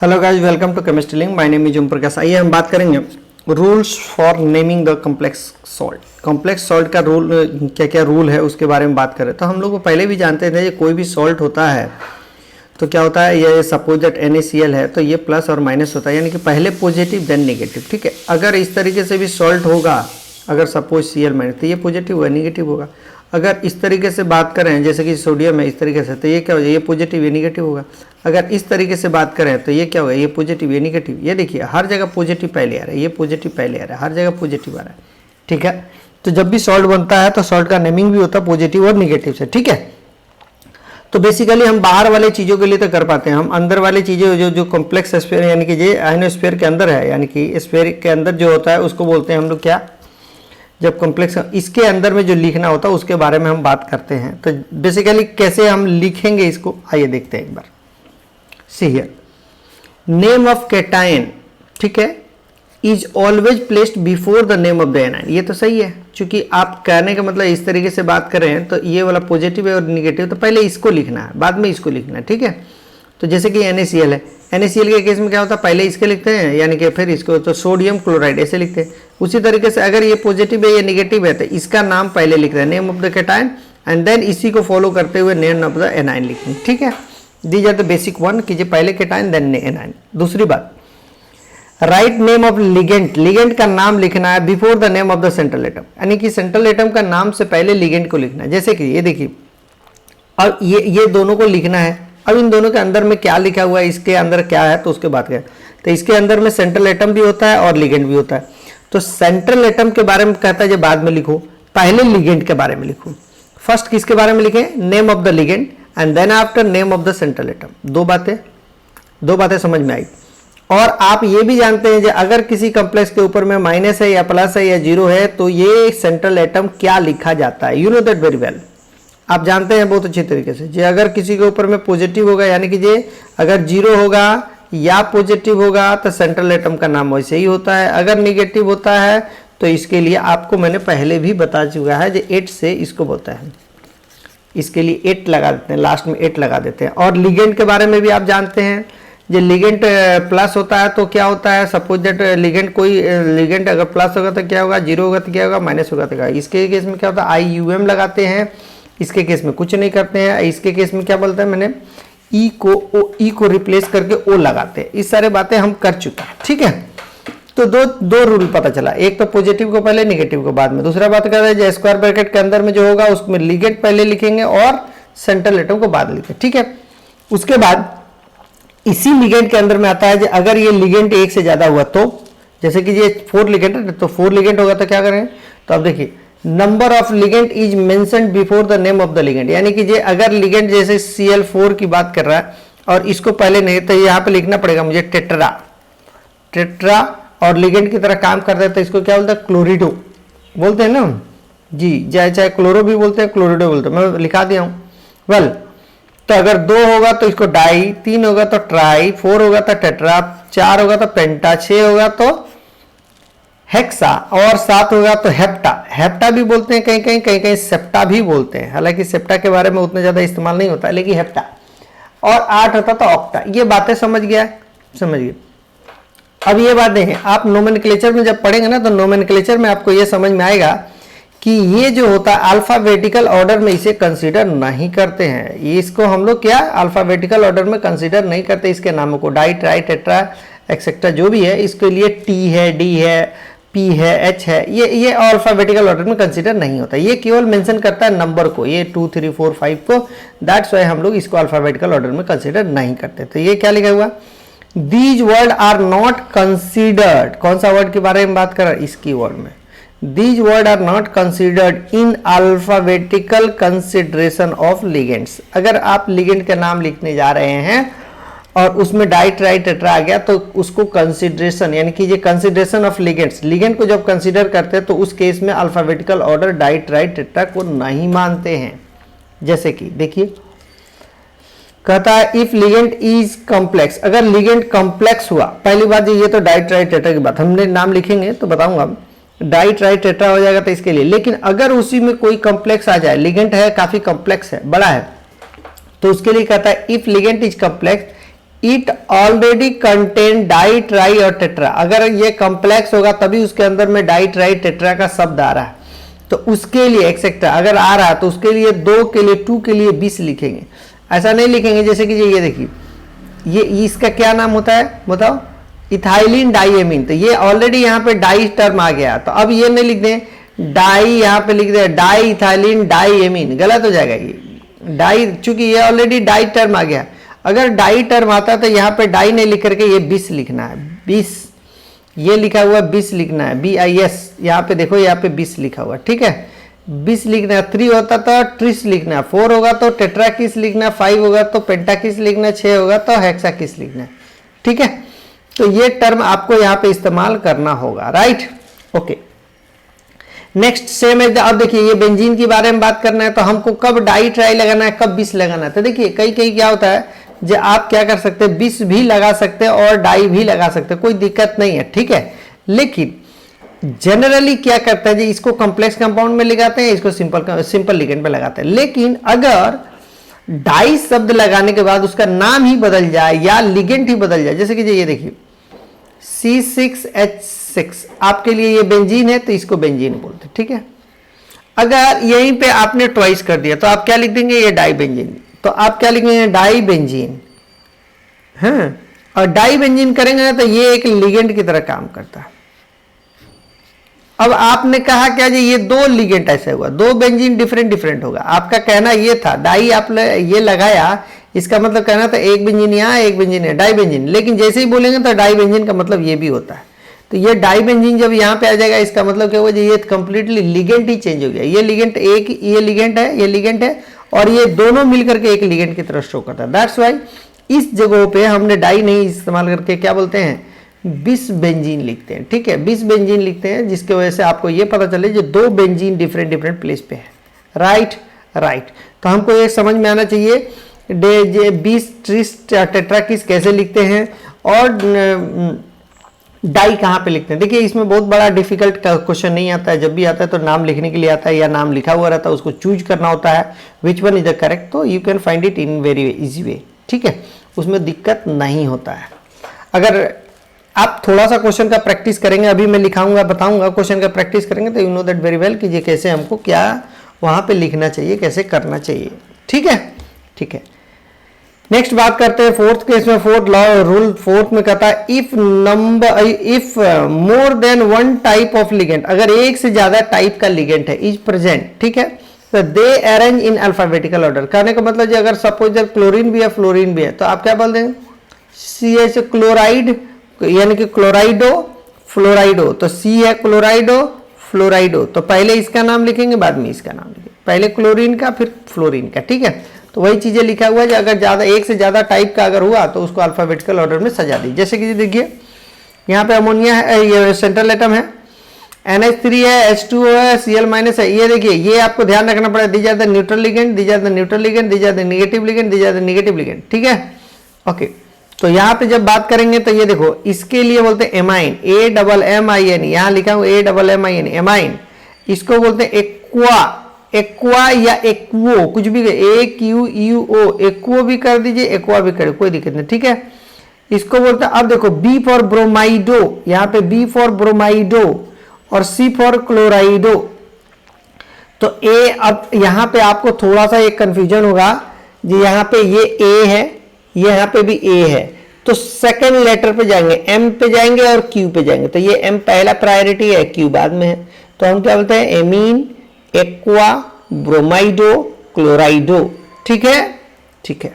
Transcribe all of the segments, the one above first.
Hello guys, welcome to chemistry link. My name is Om Prakash. आइए हम बात करेंगे rules for naming the complex salt. Complex salt का rule क्या क्या रूल है उसके बारे में बात करें तो हम लोग को पहले भी जानते थे कोई भी सॉल्ट होता है तो क्या होता है, ये सपोज दैट NaCl है तो ये प्लस और माइनस होता है, यानी कि पहले पॉजिटिव देन नेगेटिव। ठीक है, अगर इस तरीके से भी सॉल्ट होगा, अगर सपोज Cl माइनस तो ये पॉजिटिव होगा, नेगेटिव होगा। अगर इस तरीके से बात करें जैसे कि सोडियम है इस तरीके से तो ये क्या हो जाएगा, ये पॉजिटिव ये नेगेटिव होगा। अगर इस तरीके से बात करें तो ये क्या होगा, ये पॉजिटिव ये नेगेटिव। ये देखिए हर जगह पॉजिटिव पहले आ रहा है, ये पॉजिटिव पहले आ रहा है, हर जगह पॉजिटिव आ रहा है। ठीक है, तो जब भी सॉल्ट बनता है तो सॉल्ट का नेमिंग भी होता है पॉजिटिव और नेगेटिव से। ठीक है, तो बेसिकली हम बाहर वाले चीज़ों के लिए तो कर पाते हैं, हम अंदर वाली चीज़ें जो कॉम्प्लेक्स स्फीयर यानी कि ये आयनोस्फीयर के अंदर है, यानी कि स्फीयर के अंदर जो होता है उसको बोलते हैं हम लोग क्या, जब कॉम्प्लेक्स इसके अंदर में जो लिखना होता है उसके बारे में हम बात करते हैं। तो बेसिकली कैसे हम लिखेंगे इसको, आइए देखते हैं एक बार। See here, name of cation, ठीक है, is always placed before the name of the anion. ये तो सही है, क्योंकि आप कहने का मतलब इस तरीके से बात कर रहे हैं तो ये वाला पॉजिटिव है और निगेटिव, तो पहले इसको लिखना है बाद में इसको लिखना है। ठीक है, तो जैसे कि NaCl है, NaCl के केस में क्या होता है, पहले इसके लिखते हैं यानी कि फिर इसको, तो सोडियम क्लोराइड ऐसे लिखते हैं। उसी तरीके से अगर ये पॉजिटिव है ये नेगेटिव है तो इसका नाम पहले लिख रहे हैं, name of the cation, and then इसी को फॉलो करते हुए नेम ऑफ द एनायन लिखेंगे। ठीक है, these are the basic one, कीजिए पहले कैटायन देन एनायन। दूसरी बात, write name of ligand, ligand का नाम लिखना है before the name of the central atom, यानी कि सेंट्रल एटम का नाम से पहले लिगेंड को लिखना है। जैसे कि ये देखिए, अब ये दोनों को लिखना है। अब इन दोनों के अंदर में क्या लिखा हुआ है, इसके अंदर क्या है, तो उसके बाद क्या है, तो इसके अंदर में सेंट्रल एटम भी होता है और लिगेंड भी होता है। तो सेंट्रल एटम के बारे में कहता है जो बाद में लिखो, पहले लिगेंड के बारे में लिखो। फर्स्ट किसके बारे में लिखें, name of the ligand and then after name of the central atom. दो बातें समझ में आई। और आप ये भी जानते हैं कि अगर किसी कॉम्प्लेक्स के ऊपर में माइनस है या प्लस है या जीरो है तो ये सेंट्रल एटम क्या लिखा जाता है, you know that very well, आप जानते हैं बहुत अच्छी तरीके से। जे अगर किसी के ऊपर में पॉजिटिव होगा यानी कि जे अगर जीरो होगा या पॉजिटिव होगा तो सेंट्रल एटम का नाम वैसे ही होता है। अगर निगेटिव होता है तो इसके लिए आपको मैंने पहले भी बता चुका है, जो 8 से इसको बोलता है, इसके लिए 8 लगा देते हैं, लास्ट में 8 लगा देते हैं। और लिगेंड के बारे में भी आप जानते हैं, जो लिगेंड प्लस होता है तो क्या होता है, सपोज दैट लिगेंड कोई लिगेंड अगर प्लस होगा तो क्या होगा, जीरो होगा तो क्या होगा, माइनस होगा तो क्या होगा। इसके केस में क्या होता है, IUM लगाते हैं, इसके केस में कुछ नहीं करते हैं। इसके केस में क्या बोलते हैं, मैंने ई को रिप्लेस करके O लगाते हैं। इस सारे बातें हम कर चुके हैं। ठीक है, तो दो रूल पता चला, एक तो पॉजिटिव को पहले निगेटिव को बाद में। दूसरा बात कर रहे हैं स्क्वायर ब्रैकेट के अंदर में जो होगा उसमें लिगेंड पहले लिखेंगे और सेंट्रल एटम को बाद लिखेंगे। ठीक है, उसके बाद इसी लिगेंड के अंदर में आता है कि अगर ये लिगेंड एक से ज्यादा हुआ तो, जैसे कि ये 4 लिगेंड है तो 4 लिगेंड होगा तो क्या करें, तो अब देखिए number of ligand is mentioned before the name of the ligand, यानी कि ये अगर लिगेंड जैसे Cl4 की बात कर रहा है और इसको पहले नहीं तो यहाँ पे लिखना पड़ेगा मुझे टेट्रा और लिगेंड की तरह काम करता है तो इसको क्या बोलते हैं, क्लोरिडो बोलते हैं ना जी, चाहे क्लोरो भी बोलते हैं क्लोरिडो बोलते हैं, मैं लिखा दिया हूँ। वेल, तो अगर 2 होगा तो इसको डाई, 3 होगा तो ट्राई, 4 होगा तो टेट्रा, 4 होगा तो पेंटा, 6 होगा तो हेक्सा और 7 होगा तो हेप्टा भी बोलते हैं, कहीं सेप्टा भी बोलते हैं। हालांकि सेप्टा के बारे में उतना ज्यादा इस्तेमाल नहीं होता, लेकिन हेप्टा। और 8 होता तो ऑक्टा। ये बातें समझ गया, समझिए। अब ये बातें हैं आप नोमेनक्लेचर में जब पढ़ेंगे ना तो नोमेनक्लेचर में आपको ये समझ में आएगा कि ये जो होता है अल्फाबेटिकल ऑर्डर में इसे कंसीडर नहीं करते हैं। इसको हम लोग क्या अल्फाबेटिकल ऑर्डर में कंसीडर नहीं करते, इसके नामों को डाई ट्राई टेट्रा एक्सेट्रा जो भी है, इसके लिए T है, D है, P है, H है, ये अल्फाबेटिकल ऑर्डर में कंसीडर नहीं होता। ये केवल मेंशन करता है नंबर को, ये 2 3 4 5 को, दैट्स वाई हम लोग इसको अल्फाबेटिकल ऑर्डर में कंसीडर नहीं करते। तो ये क्या लिखा हुआ, these word are not considered, कौन सा वर्ड के बारे में बात कर रहा है, इसकी वर्ड में, these word are not considered in alphabetical consideration of ligands. अगर आप लिगेंड का नाम लिखने जा रहे हैं और उसमें डाई ट्राई टेट्रा आ गया तो उसको कंसिडरेशन, यानी कि ये कंसिडरेशन ऑफ लिगेंड्स, लिगेंड को जब कंसीडर करते हैं तो उस केस में alphabetical order di tri tetra को नहीं मानते हैं। जैसे कि देखिए कहता है इफ लिगेंड इज कॉम्प्लेक्स, अगर लिगेंड कॉम्प्लेक्स हुआ, पहली बात ये तो डाई ट्राई टेट्रा की बात, हमने नाम लिखेंगे तो बताऊंगा, डाई ट्राई टेट्रा हो जाएगा तो इसके लिए। लेकिन अगर उसी में कोई कॉम्प्लेक्स आ जाए, लिगेंड है काफी कॉम्प्लेक्स है, बड़ा है, तो उसके लिए कहता है if ligand is complex it already contain di, tri और टेट्रा। अगर ये कॉम्प्लेक्स होगा तभी उसके अंदर में डाई, ट्राई, टेट्रा का शब्द आ रहा है, तो उसके लिए एक्सेट्रा अगर आ रहा है तो उसके लिए 2 के लिए 2 के लिए 20 लिखेंगे। ऐसा नहीं लिखेंगे जैसे कि ये देखिए, ये इसका क्या नाम होता है बताओ, इथाइलिन डाइएमीन। तो ये ऑलरेडी यहाँ पे डाई टर्म आ गया, तो अब ये नहीं लिख दें डाई, यहाँ पे लिख दें डाई इथाइलिन डाइएमीन, गलत हो जाएगा ये डाई, चूंकि ये ऑलरेडी डाई टर्म आ गया। अगर डाई टर्म आता तो यहाँ पे डाई नहीं लिख करके ये 20 लिखना है, 20 ये लिखा हुआ 20 लिखना है, BIS, यहाँ पे देखो यहाँ पे 20 लिखा हुआ, ठीक है 20 लिखना है। 3 होता तो ट्रिस लिखना है, 4 होगा तो टेट्राकिस लिखना है, 5 होगा तो पेंटाकिस लिखना है, 6 होगा तो हेक्साकिस लिखना है, ठीक है। तो ये टर्म आपको यहाँ पे इस्तेमाल करना होगा, राइट, ओके। नेक्स्ट सेम है, अब देखिए ये बेंजीन के बारे में बात करना है, तो हमको कब डाई ट्राई लगाना है, कब 20 लगाना है। तो देखिए कई क्या होता है जो आप क्या कर सकते हैं, 20 भी लगा सकते हैं और डाई भी लगा सकते हैं, कोई दिक्कत नहीं है, ठीक है। लेकिन जनरली क्या करता है जी, इसको कॉम्प्लेक्स कंपाउंड में लगाते हैं, इसको सिंपल लिगेंड पे लगाते हैं। लेकिन अगर डाई शब्द लगाने के बाद उसका नाम ही बदल जाए या लिगेंड ही बदल जाए, जैसे कि ये देखिए C6H6 आपके लिए ये बेंजीन है तो इसको बेंजीन बोलते हैं, ठीक है। अगर यहीं पे आपने ट्वाइस कर दिया तो आप क्या लिख देंगे, ये डाई बेंजीन, तो आप क्या लिखेंगे डाई बेंजीन, हाँ। और डाई बेंजीन करेंगे ना तो ये एक लिगेंड की तरह काम करता है। अब आपने कहा क्या जी, ये 2 लिगेंड ऐसे हुआ, 2 बेंजीन डिफरेंट होगा। आपका कहना ये था डाई आप ये लगाया, इसका मतलब कहना था एक बेंजीन यहाँ एक बेंजीन है, डाई बेंजीन। लेकिन जैसे ही बोलेंगे तो डाई बेंजीन का मतलब ये भी होता है, तो ये डाई बेंजीन जब यहाँ पे आ जाएगा इसका मतलब क्या हुआ जी, ये कंप्लीटली लिगेंड ही चेंज हो गया। ये लिगेंड एक, ये लिगेंड है, ये लिगेंड है, और ये दोनों मिलकर के एक लिगेंड की तरह शो करता है। दैट्स वाई इस जगहों पे हमने डाई नहीं इस्तेमाल करके क्या बोलते हैं, 20 बेंजीन लिखते हैं, ठीक है। 20 बेंजीन लिखते हैं जिसकी वजह से आपको ये पता चले जो 2 बेंजीन डिफरेंट प्लेस पे है, राइट। तो हमको ये समझ में आना चाहिए 20 ट्रिस टेट्राकिस कैसे लिखते हैं और डाई कहाँ पे लिखते हैं। देखिए इसमें बहुत बड़ा डिफिकल्ट क्वेश्चन नहीं आता है, जब भी आता है तो नाम लिखने के लिए आता है या नाम लिखा हुआ रहता है, उसको चूज करना होता है which one is the correct, तो you can find it in very easy way, ठीक है, उसमें दिक्कत नहीं होता है। अगर आप थोड़ा सा क्वेश्चन का प्रैक्टिस करेंगे, अभी मैं लिखाऊंगा बताऊंगा, क्वेश्चन का प्रैक्टिस करेंगे तो you know that very well कि ये कैसे हमको क्या वहां पे लिखना चाहिए, कैसे करना चाहिए, ठीक है। नेक्स्ट बात करते हैं फोर्थ केस में, फोर्थ लॉ रूल फोर्थ में कहता है if more than 1 type of ligand, अगर एक से ज्यादा टाइप का लिगेंड है इज प्रेजेंट, ठीक है, तो दे अरेंज इन अल्फाबेटिकल ऑर्डर। कहने का मतलब अगर सपोज क्लोरीन भी है फ्लोरीन भी है तो आप क्या बोल देंगे, CH क्लोराइड यानी कि क्लोराइडो फ्लोराइडो, तो C है क्लोराइडो फ्लोराइडो, तो पहले इसका नाम लिखेंगे बाद में इसका नाम लिखेंगे, पहले क्लोरीन का फिर फ्लोरीन का, ठीक है। तो वही चीजें लिखा हुआ है, अगर ज्यादा एक से ज्यादा टाइप का अगर हुआ तो उसको अल्फाबेटिकल ऑर्डर में सजा दी। जैसे कि देखिए यहाँ पे अमोनिया है, ये सेंट्रल एटम है, NH3 है, H2O है, Cl- है। ये देखिए ये आपको ध्यान रखना पड़ेगा, these are the neutral ligand, these are the neutral ligand, these are the negative ligand, these are the negative ligand, ठीक है, ओके। तो यहाँ पे जब बात करेंगे तो ये देखो इसके लिए बोलते हैं एमाइन, AMMIN, यहाँ लिखा हूँ AMMIN, एमाइन। इसको बोलते हैं एक्वा या एक्वो, कुछ भी AQUO, एक्वो भी कर दीजिए, एक्वा भी कर, कोई दिक्कत नहीं, ठीक है। इसको बोलते हैं, अब देखो B फॉर ब्रोमाइडो, यहाँ पे B फॉर ब्रोमाइडो और C फॉर क्लोराइडो। तो A, अब यहाँ पे आपको थोड़ा सा एक कंफ्यूजन होगा जी, यहाँ पे ये A है, ये यहाँ पे भी A है, तो सेकंड लेटर पे जाएंगे, M पे जाएंगे और Q पे जाएंगे, तो ये M पहला प्रायोरिटी है, Q बाद में है, तो हम क्या बोलते हैं एमीन एक्वा ब्रोमाइडो क्लोराइडो, ठीक है।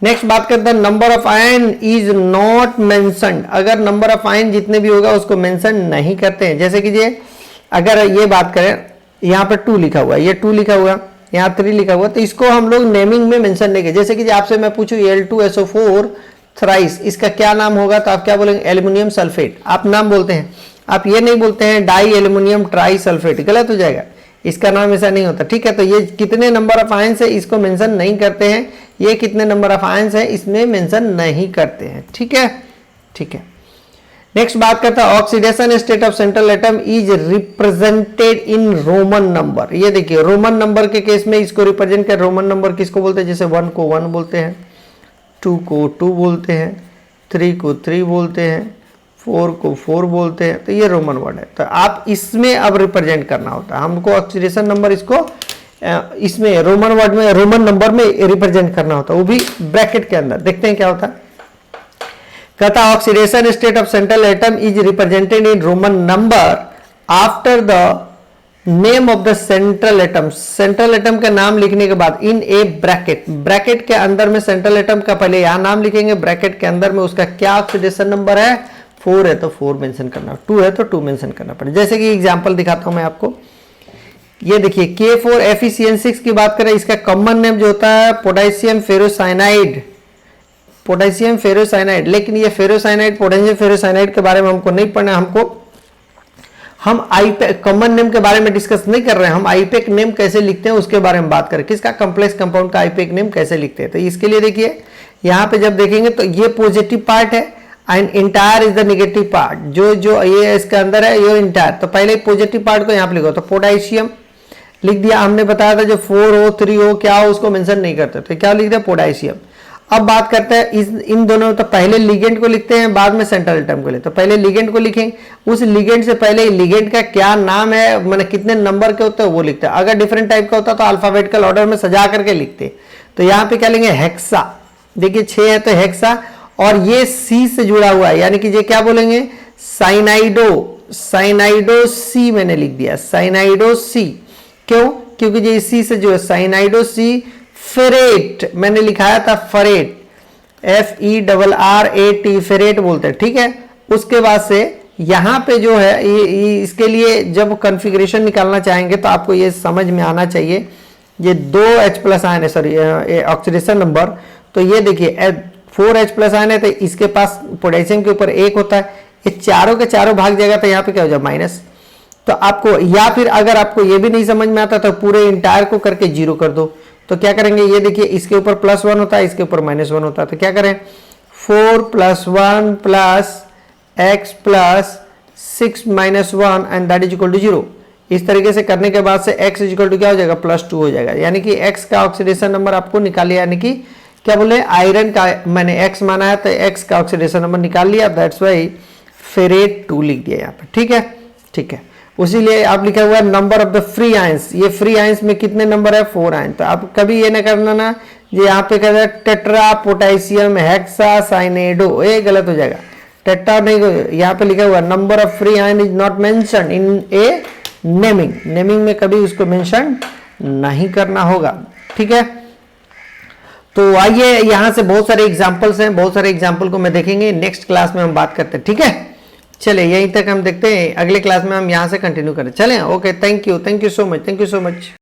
नेक्स्ट बात करते हैं number of ion is not mentioned, अगर नंबर ऑफ आयन जितने भी होगा उसको मेंशन नहीं करते हैं। जैसे कि ये अगर ये बात करें यहाँ पर 2 लिखा हुआ है, ये 2 लिखा हुआ, यहाँ 3 लिखा हुआ, तो इसको हम लोग नेमिंग में मेंशन नहीं करें। जैसे कि आपसे मैं पूछूं Al2SO4 थ्राइस, इसका क्या नाम होगा, तो आप क्या बोलेंगे एल्युमिनियम सल्फेट, आप नाम बोलते हैं, आप ये नहीं बोलते हैं डाई एल्युमिनियम ट्राई सल्फेट, गलत हो जाएगा, इसका नाम ऐसा नहीं होता, ठीक है। तो ये कितने नंबर ऑफ आयंस है इसको मेंशन नहीं करते हैं, ये कितने नंबर ऑफ आयंस है इसमें मेंशन नहीं करते हैं, ठीक है। नेक्स्ट बात करता है oxidation state of central atom is represented in Roman number. ये देखिए रोमन नंबर के केस में इसको रिप्रेजेंट कर, रोमन नंबर किसको बोलते हैं, जैसे 1 को 1 बोलते हैं, 2 को 2 बोलते हैं, 3 को 3 बोलते हैं, 4 को 4 बोलते हैं। तो ये रोमन वर्ड है। तो आप इसमें अब रिप्रेजेंट करना होता है हमको, ऑक्सीडेशन नंबर इसको इसमें रोमन वर्ड में, रोमन नंबर में रिप्रेजेंट करना होता है, वो भी ब्रैकेट के अंदर। देखते हैं क्या होता है। कहता oxidation state of central atom is represented in Roman number after the name of the central atom. Central atom का नाम लिखने के बाद इन ए ब्रैकेट, ब्रैकेट के अंदर में सेंट्रल एटम का पहले यहां नाम लिखेंगे, ब्रैकेट के अंदर में उसका क्या ऑक्सीडेशन नंबर है, 4 है तो 4 मेंशन करना, 2 है तो 2 मेंशन करना पड़ेगा। जैसे कि एग्जांपल दिखाता हूं मैं आपको, ये देखिए K4FeCN6 की बात करें, इसका कॉमन नेम जो होता है पोटेशियम फेरोसाइनाइड, पोटेशियम फेरोसाइनाइड। लेकिन ये फेरोसाइनाइड, पोटेशियम फेरोसाइनाइड के बारे में हमको नहीं पढ़ना, हमको हम आईपेक कॉमन नेम के बारे में डिस्कस नहीं कर रहे हैं, हम आईपेक नेम कैसे लिखते हैं उसके बारे में बात करें, किसका कॉम्प्लेक्स कंपाउंड का आईपेक नेम कैसे लिखते हैं। तो इसके लिए देखिए यहाँ पे जब देखेंगे तो ये पॉजिटिव पार्ट है and entire is the negative part, जो ये इसके अंदर है ये इंटायर। तो पहले पॉजिटिव पार्ट को यहाँ पे लिखो, तो पोटेशियम लिख दिया। हमने बताया था जो 4 हो 3 हो क्या हो उसको मेंशन नहीं करते, तो क्या लिख दिया पोटेशियम। अब बात करते हैं इन दोनों, तो पहले लिगेंड को लिखते हैं बाद में सेंट्रल एटम को लिखते हैं। तो पहले लिगेंड को लिखेंगे, उस लिगेंड से पहले लिगेंड का क्या नाम है, मैंने कितने नंबर के होते हैं वो लिखते हैं। अगर डिफरेंट टाइप का होता तो अल्फाबेटिकल ऑर्डर में सजा करके लिखते। तो यहाँ पे क्या लेंगे हेक्सा, देखिए 6 है तो हेक्सा, और ये सी से जुड़ा हुआ है यानी कि ये क्या बोलेंगे साइनाइडो, साइनाइडो सी मैंने लिख दिया, साइनाइडो सी। क्यों? क्योंकि ये सी से जो है साइनाइडो सी। फेरेट मैंने लिखाया था फेरेट, FERRAT फेरेट बोलते हैं, ठीक है। उसके बाद से यहां पे जो है ये इसके लिए जब कॉन्फ़िगरेशन निकालना चाहेंगे तो आपको ये समझ में आना चाहिए, ये 2H+ आयन है, सॉरी ऑक्सीडेशन नंबर। तो ये देखिए 4H+ आयन है तो इसके पास पोटेशियम के ऊपर 1 होता है, ये चारों के चारों भाग जाएगा तो यहाँ पे क्या हो जाए माइनस। तो आपको, या फिर अगर आपको ये भी नहीं समझ में आता तो पूरे इंटायर को करके 0 कर दो। तो क्या करेंगे, ये देखिए इसके ऊपर +1 होता है, इसके ऊपर -1 होता है। तो क्या करें 4 + 1 + x + 6 - 1 and that is equal to 0। इस तरीके से करने के बाद से x इज इक्वल टू क्या हो जाएगा +2 हो जाएगा, यानी कि x का ऑक्सीडेशन नंबर आपको निकाल लिया, यानी कि क्या बोले आयरन का मैंने x माना है तो x का ऑक्सीडेशन नंबर निकाल लिया, दैट्स वाई फेरेट 2 लिख दिया यहाँ पे, ठीक है, ठीक है। उसी लिए आप लिखा हुआ है number of the free ions, ये फ्री आयंस में कितने नंबर है 4 आयन। तो आप कभी ये ना करना ना ये यहाँ पे कहता है टेट्रा पोटेशियम हेक्सा साइनेडो, ये गलत हो जाएगा, टेट्रा नहीं, यहाँ पे लिखा हुआ number of free ion is not mention in A naming, naming में कभी उसको मेंशन नहीं करना होगा, ठीक है। तो आइए यहाँ से बहुत सारे एग्जाम्पल्स हैं, बहुत सारे एग्जाम्पल को मैं देखेंगे नेक्स्ट क्लास में हम बात करते हैं, ठीक है। चलिए यहीं तक हम देखते हैं, अगले क्लास में हम यहाँ से कंटिन्यू करें। चलें, okay, thank you so much, thank you so much.